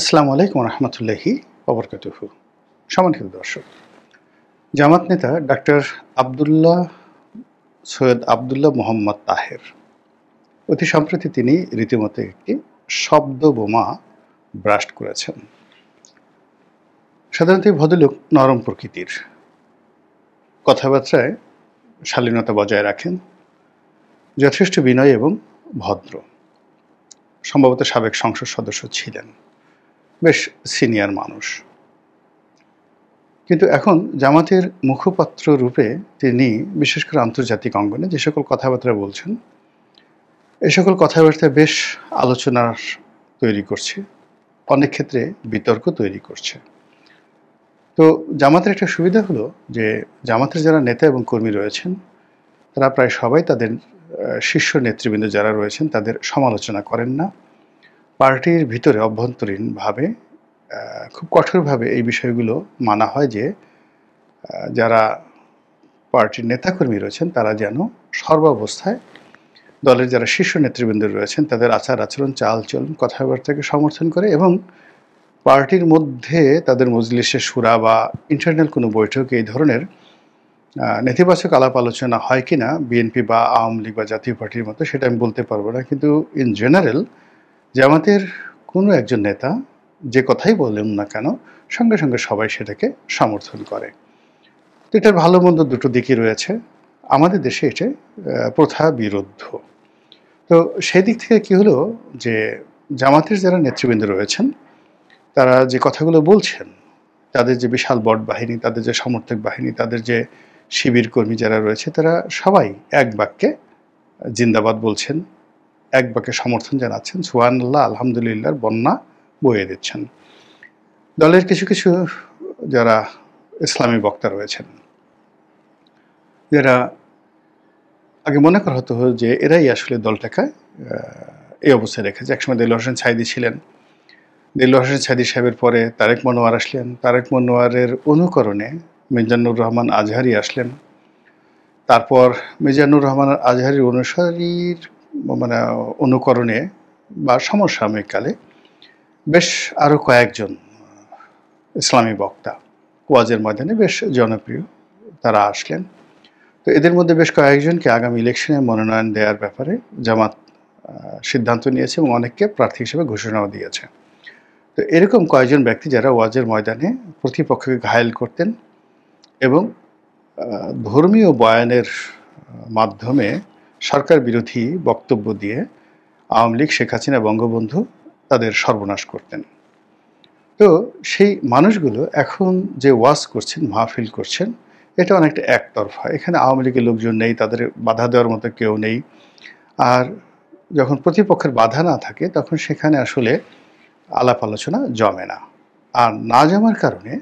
আসসালামু আলাইকুম রহমতুল্লাহি ওবরকাতুহু। সম্মানিত দর্শক, জামাত নেতা ডাক্তার আবদুল্লাহ সৈয়দ আবদুল্লাহ মোহাম্মদ তাহের অতি সম্প্রতি তিনি রীতিমতো একটি শব্দ বোমা ব্রাস্ট করেছেন। সাধারণত এই ভদ্রলোক নরম প্রকৃতির, কথাবার্তায় শালীনতা বজায় রাখেন, যথেষ্ট বিনয় এবং ভদ্র। সম্ভবত সাবেক সংসদ সদস্য ছিলেন, বেশ সিনিয়র মানুষ। কিন্তু এখন জামাতের মুখপাত্র রূপে তিনি বিশেষ করে আন্তর্জাতিক অঙ্গনে যে সকল কথাবার্তা বলছেন, এ সকল কথাবার্তা বেশ আলোচনার তৈরি করছে, অনেক ক্ষেত্রে বিতর্ক তৈরি করছে। তো জামাতের একটা সুবিধা হলো যে জামাতের যারা নেতা এবং কর্মী রয়েছেন তারা প্রায় সবাই তাদের শীর্ষ নেতৃবৃন্দ যারা রয়েছেন তাদের সমালোচনা করেন না। পার্টির ভিতরে অভ্যন্তরীণভাবে খুব কঠোরভাবে এই বিষয়গুলো মানা হয় যে যারা পার্টির নেতাকর্মী রয়েছেন তারা যেন সর্বাবস্থায় দলের যারা শীর্ষ নেতৃবৃন্দ রয়েছেন তাদের আচার আচরণ, চালচলন, কথাবার্তাকে সমর্থন করে এবং পার্টির মধ্যে তাদের মজলিসে শুরা বা ইন্টারনাল কোনো বৈঠকে এই ধরনের নেতিবাচক আলাপ আলোচনা হয় কি না বিএনপি বা আওয়ামী লীগ বা জাতীয় পার্টির মতো সেটা আমি বলতে পারবো না, কিন্তু ইন জেনারেল জামাতের কোনো একজন নেতা যে কথাই বললেন না কেন সঙ্গে সঙ্গে সবাই সেটাকে সমর্থন করে। তো এটার ভালো মন্দ দুটো দিকই রয়েছে। আমাদের দেশে এটা প্রথা বিরুদ্ধ। তো সেই দিক থেকে কি হলো যে জামাতের যারা নেতৃবৃন্দ রয়েছেন তারা যে কথাগুলো বলছেন, তাদের যে বিশাল বট বাহিনী, তাদের যে সমর্থক বাহিনী, তাদের যে শিবির কর্মী যারা রয়েছে তারা সবাই এক বাক্যে জিন্দাবাদ বলছেন, এক বাক্যে সমর্থন জানাচ্ছেন, সুবহানাল্লাহ আলহামদুলিল্লাহর বন্যা বয়ে দিচ্ছেন। দলের কিছু কিছু যারা ইসলামী বক্তা রয়েছেন, যারা আগে মনে করা হতো যে এরাই আসলে দলটাকে এই অবস্থায় রেখেছে। একসময় দেলোয়ার হোসেন সাঈদী ছিলেন, দেলোয়ার হোসেন সাঈদী সাহেবের পরে তারেক মনোয়ার আসলেন, তারেক মনোয়ারের অনুকরণে মিজানুর রহমান আজহারি আসলেন, তারপর মিজানুর রহমান আজহারির অনুসারীর মানে অনুকরণে বা সমসাময়িককালে বেশ আরও কয়েকজন ইসলামী বক্তা ওয়াজের ময়দানে বেশ জনপ্রিয় তারা আসলেন। তো এদের মধ্যে বেশ কয়েকজনকে আগামী ইলেকশনে মনোনয়ন দেওয়ার ব্যাপারে জামাত সিদ্ধান্ত নিয়েছে এবং অনেককে প্রার্থী হিসেবে ঘোষণাও দিয়েছে। তো এরকম কয়েকজন ব্যক্তি যারা ওয়াজের ময়দানে প্রতিপক্ষকে ঘায়েল করতেন এবং ধর্মীয় বয়ানের মাধ্যমে সরকার বিরোধী বক্তব্য দিয়ে আওয়ামী লীগ, শেখ হাসিনা, বঙ্গবন্ধু তাদের সর্বনাশ করতেন। তো সেই মানুষগুলো এখন যে ওয়াজ করছেন, মাহফিল করছেন, এটা অনেকটা একতরফা। এখানে আওয়ামী লীগের লোকজন নেই, তাদের বাধা দেওয়ার মতো কেউ নেই। আর যখন প্রতিপক্ষের বাধা না থাকে তখন সেখানে আসলে আলাপ আলোচনা জমে না। আর না জমার কারণে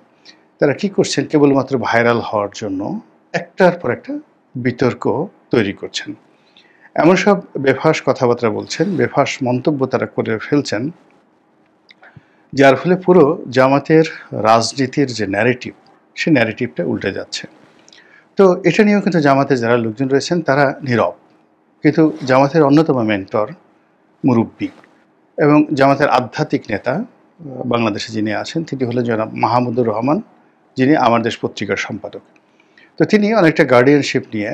তারা কি করছেন, কেবলমাত্র ভাইরাল হওয়ার জন্য একটার পর একটা বিতর্ক তৈরি করছেন। এমন সব বেফাস কথাবার্তা বলছেন, বেফাস মন্তব্য তারা করে ফেলছেন, যার ফলে পুরো জামাতের রাজনীতির যে ন্যারেটিভ, সেই ন্যারেটিভটা উল্টে যাচ্ছে। তো এটা নিয়েও কিন্তু জামাতের যারা লোকজন রয়েছেন তারা নীরব, কিন্তু জামাতের অন্যতম মেন্টর, মুরব্বী এবং জামাতের আধ্যাত্মিক নেতা বাংলাদেশে যিনি আছেন তিনি হলেন জনাব মাহমুদুর রহমান, যিনি আমার দেশ পত্রিকার সম্পাদক। তো তিনি অনেকটা গার্ডিয়ানশিপ নিয়ে,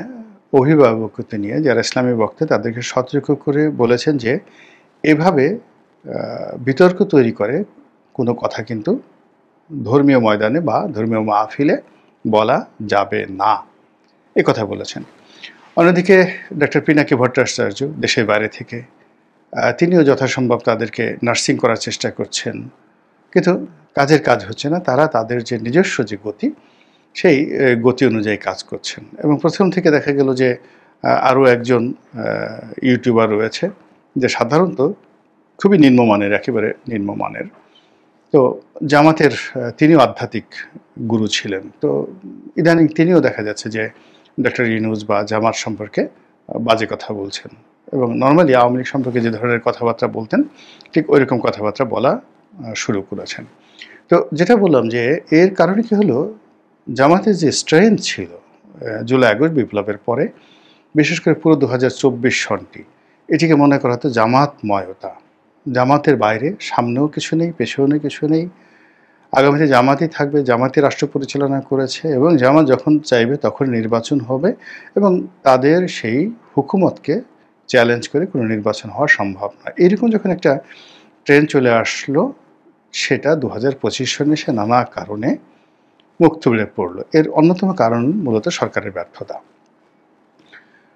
অভিভাবকত্ব নিয়ে যারা ইসলামী বক্তা তাদেরকে সতর্ক করে বলেছেন যে এভাবে বিতর্ক তৈরি করে কোনো কথা কিন্তু ধর্মীয় ময়দানে বা ধর্মীয় মাহফিলে বলা যাবে না, এ কথা বলেছেন। অন্যদিকে ডক্টর পিনাকি ভট্টাচার্য দেশের বাইরে থেকে তিনিও যথাসম্ভব তাদেরকে নার্সিং করার চেষ্টা করছেন, কিন্তু কাজের কাজ হচ্ছে না। তারা তাদের যে নিজস্ব যে গতি, সেই গতি অনুযায়ী কাজ করছেন। এবং প্রথম থেকে দেখা গেল যে আরও একজন ইউটিউবার রয়েছে যে সাধারণত খুবই নিম্নমানের, একেবারে নিম্নমানের। তো জামাতের তিনিও আধ্যাত্মিক গুরু ছিলেন। তো ইদানিং তিনিও দেখা যাচ্ছে যে ডক্টর ইউনূস বা জামাত সম্পর্কে বাজে কথা বলছেন এবং নর্মালি আওয়ামী লীগ সম্পর্কে যে ধরনের কথাবার্তা বলতেন ঠিক ওই রকম কথাবার্তা বলা শুরু করেছেন। তো যেটা বললাম যে এর কারণে কি হলো, জামাতের যে স্ট্রেংথ ছিল জুলাই আগস্ট বিপ্লবের পরে, বিশেষ করে পুরো 2024 সনটি, এটিকে মনে করা হতো জামাতময়তা, জামাতের বাইরে, সামনেও কিছু নেই, পেছনেও কিছু নেই। আগামীতে জামাতই থাকবে, জামাতই রাষ্ট্র পরিচালনা করেছে এবং জামাত যখন চাইবে তখন নির্বাচন হবে এবং তাদের সেই হুকুমতকে চ্যালেঞ্জ করে কোনো নির্বাচন হওয়া সম্ভব নয়। এরকম যখন একটা ট্রেন্ড চলে আসলো, সেটা 2025 সনে এসে নানা কারণে মুখ থুবড়ে পড়লো। এর অন্যতম কারণ মূলত সরকারের ব্যর্থতা।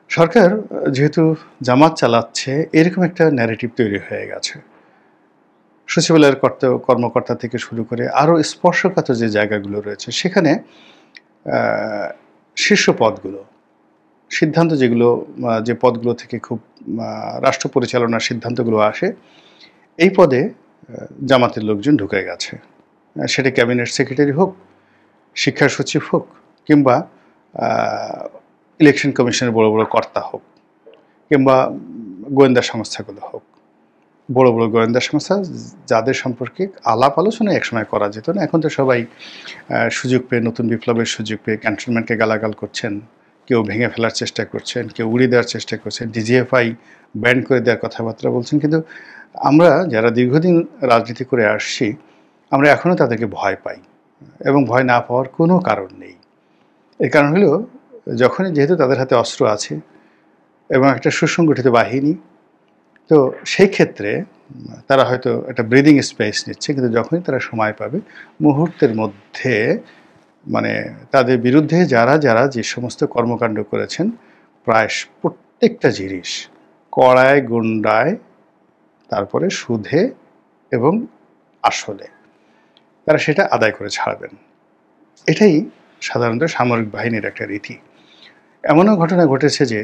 সরকার যেহেতু জামাত চালাচ্ছে, এরকম একটা ন্যারেটিভ তৈরি হয়ে গেছে। সচিবালয়ের কর্মকর্তা থেকে শুরু করে আরও স্পর্শকাতর যে জায়গাগুলো রয়েছে, সেখানে শীর্ষ পদগুলো, সিদ্ধান্ত যেগুলো, যে পদগুলো থেকে খুব রাষ্ট্র পরিচালনার সিদ্ধান্তগুলো আসে, এই পদে জামাতের লোকজন ঢুকে গেছে। সেটা ক্যাবিনেট সেক্রেটারি হোক, শিক্ষা সচিব হোক, কিংবা ইলেকশন কমিশনের বড় বড় কর্তা হোক, কিংবা গোয়েন্দা সংস্থাগুলো হোক। বড় বড় গোয়েন্দা সংস্থা যাদের সম্পর্কে আলাপ আলোচনা একসময় করা যেত না, এখন তো সবাই সুযোগ পেয়ে, নতুন বিপ্লবের সুযোগ পেয়ে ক্যান্টনমেন্টকে গালাগাল করছেন, কেউ ভেঙে ফেলার চেষ্টা করছেন, কেউ উড়িয়ে দেওয়ার চেষ্টা করছেন, ডিজিএফআই ব্যান করে দেওয়ার কথাবার্তা বলছেন। কিন্তু আমরা যারা দীর্ঘদিন রাজনীতি করে আসছি, আমরা এখনও তাদেরকে ভয় পাই এবং ভয় না পাওয়ার কোনো কারণ নেই। এর কারণ হলো, যখনই যেহেতু তাদের হাতে অস্ত্র আছে এবং একটা সুসংগঠিত বাহিনী, তো সেই ক্ষেত্রে তারা হয়তো একটা ব্রিদিং স্পেস নিচ্ছে, কিন্তু যখনই তারা সময় পাবে মুহূর্তের মধ্যে মানে তাদের বিরুদ্ধে যারা যারা যে সমস্ত কর্মকাণ্ড করেছেন, প্রায় প্রত্যেকটা জিনিস কড়ায় গুন্ডায়, তারপরে সুদে এবং আসলে তারা সেটা আদায় করে ছাড়বেন। এটাই সাধারণত সামরিক বাহিনীর একটা রীতি। এমনও ঘটনা ঘটেছে যে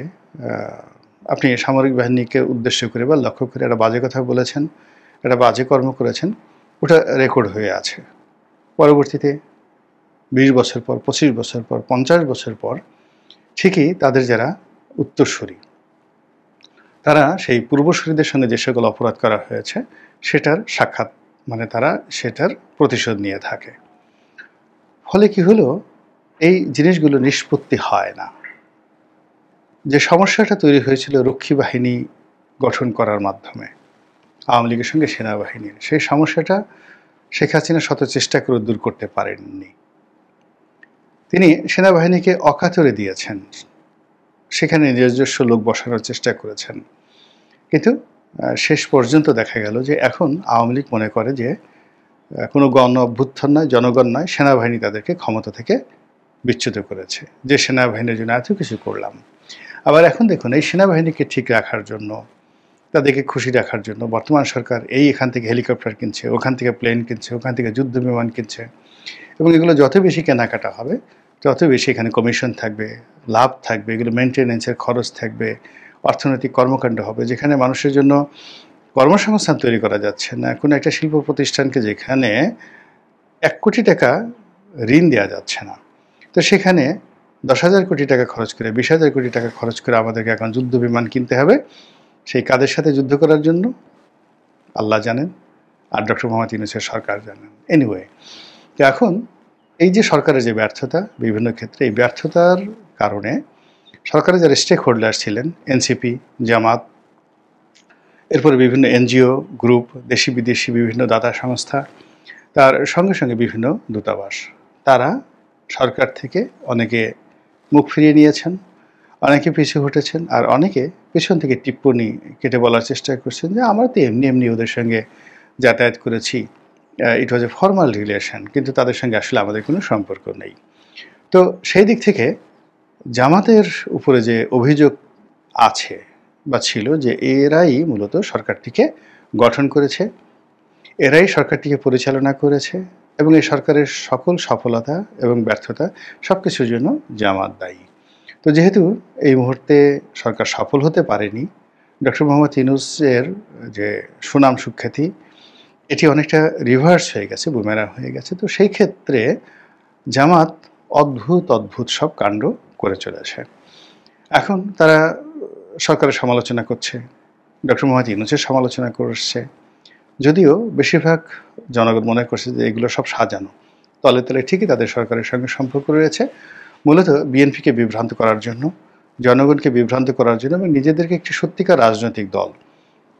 আপনি সামরিক বাহিনীকে উদ্দেশ্য করে বা লক্ষ্য করে একটা বাজে কথা বলেছেন, একটা বাজে কর্ম করেছেন, ওটা রেকর্ড হয়ে আছে। পরবর্তীতে 20 বছর পর, 25 বছর পর, 50 বছর পর ঠিকই তাদের যারা উত্তরসূরি, তারা সেই পূর্বসূরিদের সঙ্গে যে সকল অপরাধ করা হয়েছে সেটার সাক্ষাৎ, মানে তারা সেটার প্রতিশোধ নিয়ে থাকে। ফলে কি হলো, এই জিনিসগুলো নিষ্পত্তি হয় না। যে সমস্যাটা তৈরি হয়েছিল রক্ষী বাহিনী গঠন করার মাধ্যমে আওয়ামী লীগের সঙ্গে সেনাবাহিনীর, সেই সমস্যাটা শেখ হাসিনা শত চেষ্টা করে দূর করতে পারেননি। তিনি সেনাবাহিনীকে অকাতরে দিয়েছেন, সেখানে নিজস্ব লোক বসানোর চেষ্টা করেছেন, কিন্তু শেষ পর্যন্ত দেখা গেল যে এখন আওয়ামী লীগ মনে করে যে কোনো গণ অভ্যুত্থান নয়, জনগণ নয়, সেনাবাহিনী তাদেরকে ক্ষমতা থেকে বিচ্যুত করেছে, যে সেনাবাহিনীর জন্য এত কিছু করলাম। আবার এখন দেখুন, এই সেনাবাহিনীকে ঠিক রাখার জন্য, তাদেরকে খুশি রাখার জন্য বর্তমান সরকার এখান থেকে হেলিকপ্টার কিনছে, ওখান থেকে প্লেন কিনছে, ওখান থেকে যুদ্ধ বিমান কিনছে, এবং এগুলো যত বেশি কেনাকাটা হবে তত বেশি এখানে কমিশন থাকবে, লাভ থাকবে, এগুলো মেনটেনেন্সের খরচ থাকবে, অর্থনৈতিক কর্মকাণ্ড হবে, যেখানে মানুষের জন্য কর্মসংস্থান তৈরি করা যাচ্ছে না। কোনো একটা শিল্প প্রতিষ্ঠানকে যেখানে 1 কোটি টাকা ঋণ দেওয়া যাচ্ছে না, তো সেখানে 10,000 কোটি টাকা খরচ করে, 20,000 কোটি টাকা খরচ করে আমাদেরকে এখন যুদ্ধ বিমান কিনতে হবে। সেই কাদের সাথে যুদ্ধ করার জন্য আল্লাহ জানেন, আর ডক্টর মোহাম্মদ ইউনূসের সরকার জানেন। এনিওয়ে, তো এখন এই যে সরকারের যে ব্যর্থতা, বিভিন্ন ক্ষেত্রে এই ব্যর্থতার কারণে সরকারের যারা স্টেক হোল্ডার ছিলেন, এনসিপি, জামাত, এরপরে বিভিন্ন এনজিও গ্রুপ, দেশি বিদেশি বিভিন্ন দাতা সংস্থা, তার সঙ্গে সঙ্গে বিভিন্ন দূতাবাস, তারা সরকার থেকে অনেকে মুখ ফিরিয়ে নিয়েছেন, অনেকে পিছু হটেছেন, আর অনেকে পেছন থেকে টিপ্পনি কেটে বলার চেষ্টা করছেন যে আমরা তো এমনি এমনি ওদের সঙ্গে যাতায়াত করেছি, ইট ওয়াজ এ ফর্মাল রিলেশন, কিন্তু তাদের সঙ্গে আসলে আমাদের কোনো সম্পর্ক নেই। তো সেই দিক থেকে জামাতের উপরে যে অভিযোগ আছে বা ছিল, যে এরাই মূলত সরকারটিকে গঠন করেছে, এরাই সরকারটিকে পরিচালনা করেছে, এবং এই সরকারের সকল সফলতা এবং ব্যর্থতা সব কিছুর জন্য জামাত দায়ী। তো যেহেতু এই মুহূর্তে সরকার সফল হতে পারেনি, ডক্টর মোহাম্মদ ইউনূসের যে সুনাম সুখ্যাতি, এটি অনেকটা রিভার্স হয়ে গেছে, বুমেরাং হয়ে গেছে। তো সেই ক্ষেত্রে জামাত অদ্ভুত অদ্ভুত সব কাণ্ড করে চলেছে। এখন তারা সরকারের সমালোচনা করছে, ডক্টর মোহাম্মদ ইউনূসের সমালোচনা করছে, যদিও বেশিরভাগ জনগণ মনে করছে যে এগুলো সব সাজানো, তলে তলে ঠিকই তাদের সরকারের সঙ্গে সম্পর্ক রয়েছে, মূলত বিএনপিকে বিভ্রান্ত করার জন্য, জনগণকে বিভ্রান্ত করার জন্য, এবং নিজেদেরকে একটি সত্যিকার রাজনৈতিক দল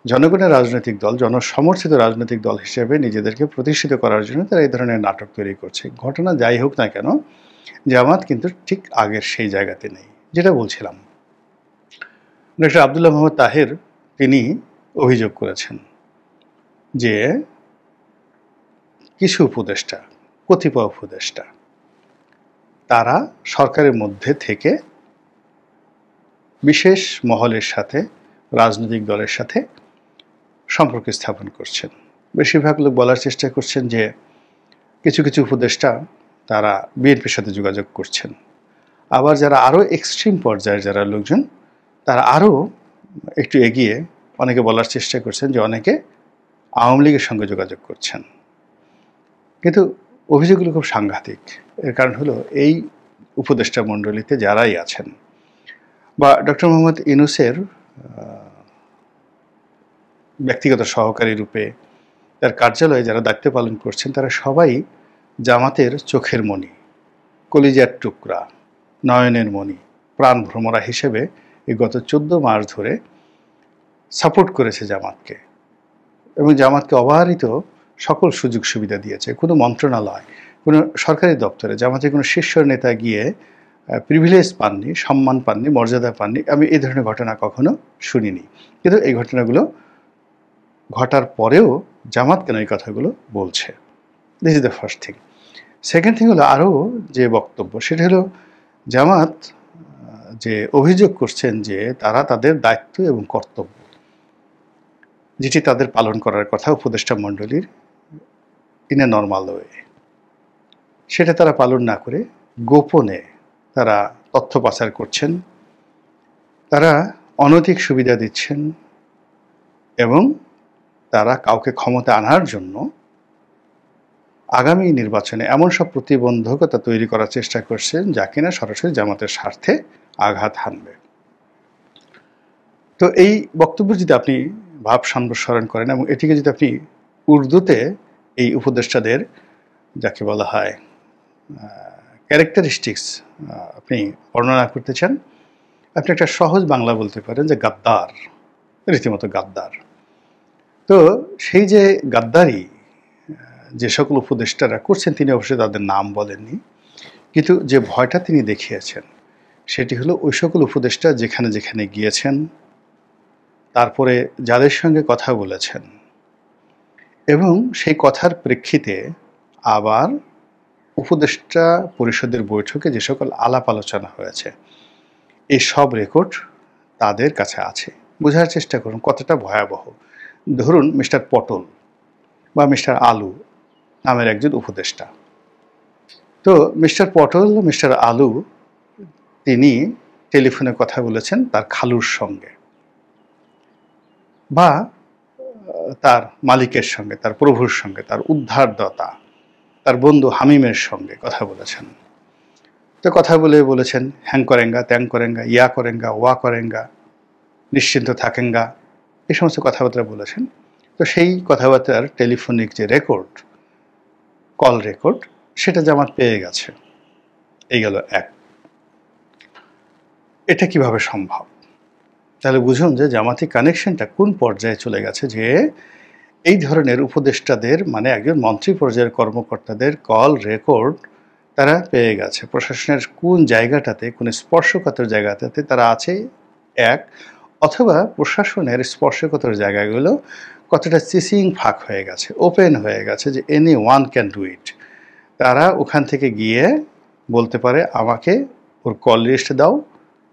জনগণের রাজনৈতিক দল, জনসমর্থিত রাজনৈতিক দল হিসেবে নিজেদেরকে প্রতিষ্ঠিত করার জন্য তারা এই ধরনের নাটক তৈরি করছে। ঘটনা যাই হোক না কেন, জামাত কিন্তু ঠিক আগের সেই জায়গাতে নেই। যেটা বলছিলাম, ডক্টর আব্দুল্লাহ মোহাম্মদ তাহের তিনি অভিযোগ করেছেন যে কিছু উপদেষ্টা, কতিপয় উপদেষ্টা, তারা সরকারের মধ্যে থেকে বিশেষ মহলের সাথে, রাজনৈতিক দলের সাথে সম্পর্ক স্থাপন করছেন। বেশিরভাগ লোক বলার চেষ্টা করছেন যে কিছু কিছু উপদেষ্টা তারা বিএনপির সাথে যোগাযোগ করছেন। আবার যারা আরও এক্সট্রিম পর্যায়ের যারা লোকজন, তারা আরও একটু এগিয়ে অনেকে বলার চেষ্টা করছেন যে অনেকে আওয়ামী লীগের সঙ্গে যোগাযোগ করছেন। কিন্তু অভিযোগগুলো খুব সাংঘাতিক। এর কারণ হলো এই উপদেষ্টা মণ্ডলীতে যারাই আছেন বা ডক্টর মোহাম্মদ ইউনূসের ব্যক্তিগত সহকারী রূপে তার কার্যালয়ে যারা দায়িত্ব পালন করছেন, তারা সবাই জামাতের চোখের মণি, কলিজার টুকরা, নয়নের মণি, প্রাণ ভ্রমরা হিসেবে এই গত 14 মাস ধরে সাপোর্ট করেছে জামাতকে এবং জামাতকে অবারিত সকল সুযোগ সুবিধা দিয়েছে। কোনো মন্ত্রণালয়, কোনো সরকারি দপ্তরে জামাতের কোনো শীর্ষ নেতা গিয়ে প্রিভিলেজ পাননি, সম্মান পাননি, মর্যাদা পাননি। আমি এই ধরনের ঘটনা কখনো শুনিনি। কিন্তু এই ঘটনাগুলো ঘটার পরেও জামাত কেন এই কথাগুলো বলছে? This is the first thing. Second thing হলো আরও যে বক্তব্য, সেটা হলো জামাত যে অভিযোগ করছেন যে তারা তাদের দায়িত্ব এবং কর্তব্য যেটি তাদের পালন করার কথা উপদেষ্টা মণ্ডলীর ইন এ নর্মাল ওয়ে, সেটা তারা পালন না করে গোপনে তারা তথ্য পাচার করছেন, তারা অনৈতিক সুবিধা দিচ্ছেন এবং তারা কাউকে ক্ষমতা আনার জন্য আগামী নির্বাচনে এমন সব প্রতিবন্ধকতা তৈরি করার চেষ্টা করছেন যা কিনা সরাসরি জামাতের স্বার্থে আঘাত হানবে। তো এই বক্তব্য যদি আপনি ভাব সম্প্রসারণ করেন এবং এটিকে যদি আপনি উর্দুতে এই উপদেষ্টাদের যাকে বলা হয় ক্যারেক্টারিস্টিক্স আপনি বর্ণনা করতে চান, আপনি একটা সহজ বাংলা বলতে পারেন যে গাদ্দার, রীতিমতো গাদ্দার। তো সেই যে গাদ্দারি যে সকল উপদেষ্টারা করছেন, তিনি অবশ্যই তাদের নাম বলেননি, কিন্তু যে ভয়টা তিনি দেখিয়েছেন সেটি হলো ওই সকল উপদেষ্টা যেখানে যেখানে গিয়েছেন, তারপরে যাদের সঙ্গে কথা বলেছেন এবং সেই কথার প্রেক্ষিতে আবার উপদেষ্টা পরিষদের বৈঠকে যে সকল আলাপ আলোচনা হয়েছে, এই সব রেকর্ড তাদের কাছে আছে। বোঝার চেষ্টা করুন কতটা ভয়াবহ। ধরুন মিস্টার পটল বা মিস্টার আলু নামের একজন উপদেষ্টা, তো মিস্টার পটল, মিস্টার আলু তিনি টেলিফোনে কথা বলেছেন তার খালুর সঙ্গে বা তার মালিকের সঙ্গে, তার প্রভুর সঙ্গে, তার উদ্ধারদাতা, তার বন্ধু হামিমের সঙ্গে কথা বলেছেন। তো কথা বলে বলেছেন হ্যাং করেঙ্গা, ত্যাং করেঙ্গা, ইয়া করেঙ্গা, ওয়া করেঙ্গা, নিশ্চিন্ত থাকেঙ্গা, এই সমস্ত কথাবার্তা বলেছেন। তো সেই কথাবার্তার টেলিফোনিক যে রেকর্ড, কল রেকর্ড, সেটা জামাত পেয়ে গেছে। এই গেল এক। এটা কিভাবে সম্ভব? তাহলে বুঝুন যে জামাতি কানেকশনটা কোন পর্যায়ে চলে গেছে, যে এই ধরনের উপদেষ্টাদের মানে একজন মন্ত্রী পর্যায়ের কর্মকর্তাদের কল রেকর্ড তারা পেয়ে গেছে। প্রশাসনের কোন জায়গাটাতে, কোন স্পর্শকাতর জায়গাটাতে তারা আছে এক, অথবা প্রশাসনের স্পর্শকাতর জায়গাগুলো কতটা চিসিং ফাঁক হয়ে গেছে, ওপেন হয়ে গেছে, যে any one can do it. তারা ওখান থেকে গিয়ে বলতে পারে আমাকে ওর কল লিস্ট দাও,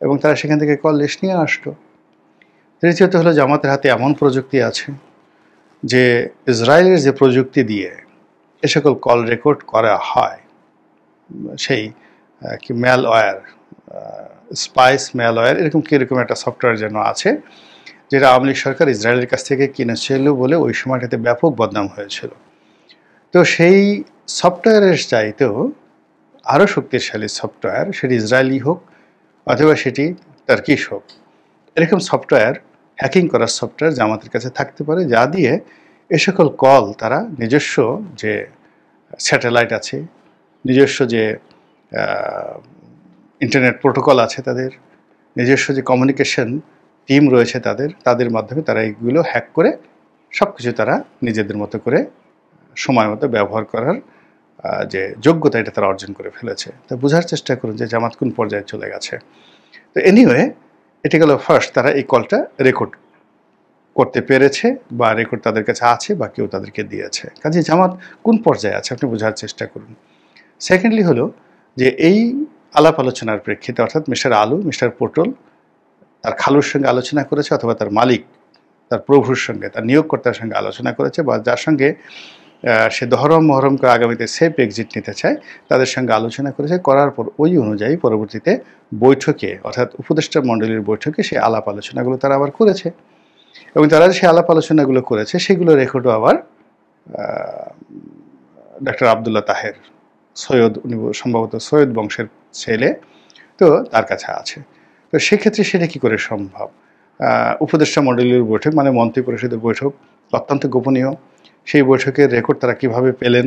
এবং তারা সেখান থেকে কল লিস্ট নিয়ে আসতো। তৃতীয়ত হলো জামাতের হাতে এমন প্রযুক্তি আছে যে ইসরায়েলের যে প্রযুক্তি দিয়ে এ সকল কল রেকর্ড করা হয়, সেই কি ম্যালওয়্যার, স্পাইস ম্যালওয়্যার, এরকম কীরকম একটা সফটওয়্যার যেন আছে, যেটা আওয়ামী লীগ সরকার ইসরায়েলের কাছ থেকে কিনেছিল বলে ওই সময়টাতে ব্যাপক বদনাম হয়েছিল। তো সেই সফটওয়্যারের চাইতেও আরও শক্তিশালী সফটওয়্যার, সেটি ইসরায়েলি হোক অথবা সেটি টার্কিশ হোক, এরকম সফটওয়্যার, হ্যাকিং করার সফটওয়্যার জামাতের কাছে থাকতে পারে, যা দিয়ে এ সকল কল তারা নিজস্ব যে স্যাটেলাইট আছে, নিজস্ব যে ইন্টারনেট প্রোটোকল আছে, তাদের নিজস্ব যে কমিউনিকেশন টিম রয়েছে তাদের মাধ্যমে তারা এইগুলো হ্যাক করে সবকিছু তারা নিজেদের মতো করে সময় মতো ব্যবহার করার যে যোগ্যতা এটা তারা অর্জন করে ফেলেছে। তো বোঝার চেষ্টা করুন যে জামাত কোন পর্যায়ে চলে গেছে। তো এনিওয়ে এটা গেল ফার্স্ট, তারা এই কলটা রেকর্ড করতে পেরেছে বা রেকর্ড তাদের কাছে আছে বা কেউ তাদেরকে দিয়েছে। কাজে জামাত কোন পর্যায়ে আছে আপনি বোঝার চেষ্টা করুন। সেকেন্ডলি হলো যে এই আলাপ আলোচনার প্রেক্ষিতে অর্থাৎ মিস্টার আলু মিস্টার পটল তার খালুর সঙ্গে আলোচনা করেছে অথবা তার মালিক তার প্রভুর সঙ্গে তার নিয়োগকর্তার সঙ্গে আলোচনা করেছে বা যার সঙ্গে সে দহরম মহরম করে আগামীতে সেফ এক্সিট নিতে চায় তাদের সঙ্গে আলোচনা করেছে, করার পর ওই অনুযায়ী পরবর্তীতে বৈঠকে অর্থাৎ উপদেষ্টা মণ্ডলীর বৈঠকে সে আলাপ আলোচনাগুলো তারা আবার করেছে এবং তারা যে আলাপ আলোচনাগুলো করেছে সেগুলো রেকর্ডও আবার ডক্টর আবদুল্লাহ তাহের সৈয়দ, উনি সম্ভবত সৈয়দ বংশের ছেলে, তো তার কাছে আছে। তো সেক্ষেত্রে সেটা কী করে সম্ভব? উপদেষ্টা মণ্ডলীর বৈঠক মানে মন্ত্রী পরিষদের বৈঠক অত্যন্ত গোপনীয়, সেই বৈঠকের রেকর্ড তারা কীভাবে পেলেন